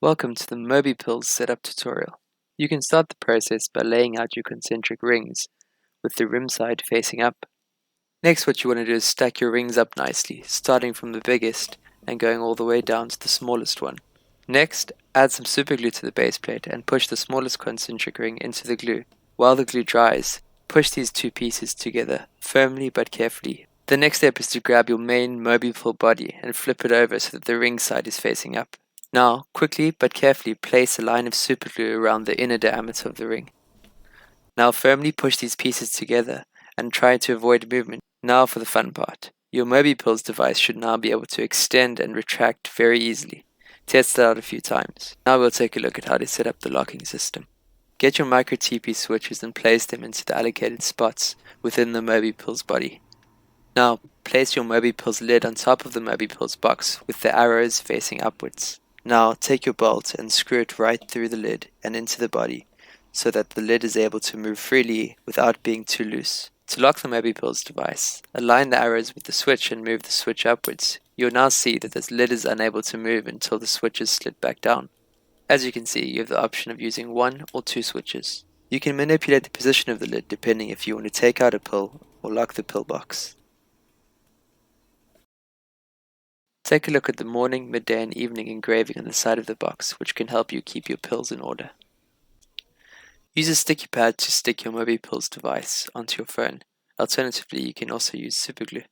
Welcome to the MobiPills setup tutorial. You can start the process by laying out your concentric rings with the rim side facing up. Next, what you want to do is stack your rings up nicely, starting from the biggest and going all the way down to the smallest one. Next, add some superglue to the base plate and push the smallest concentric ring into the glue. While the glue dries, push these two pieces together, firmly but carefully. The next step is to grab your main MobiPill body and flip it over so that the ring side is facing up. Now, quickly but carefully place a line of superglue around the inner diameter of the ring. Now firmly push these pieces together and try to avoid movement. Now for the fun part. Your MobiPills device should now be able to extend and retract very easily. Test it out a few times. Now we'll take a look at how to set up the locking system. Get your micro TP switches and place them into the allocated spots within the MobiPills body. Now place your MobiPills lid on top of the MobiPills box with the arrows facing upwards. Now take your bolt and screw it right through the lid and into the body so that the lid is able to move freely without being too loose. To lock the MobiPills device, align the arrows with the switch and move the switch upwards. You'll now see that this lid is unable to move until the switch is slid back down. As you can see, you have the option of using 1 or 2 switches. You can manipulate the position of the lid depending if you want to take out a pill or lock the pill box. Take a look at the morning, midday and evening engraving on the side of the box, which can help you keep your pills in order. Use a sticky pad to stick your MobiPills device onto your phone. Alternatively, you can also use superglue.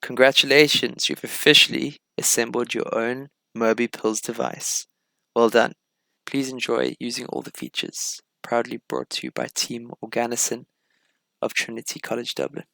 Congratulations, you've officially assembled your own MobiPills device. Well done. Please enjoy using all the features. Proudly brought to you by Team Organison of Trinity College Dublin.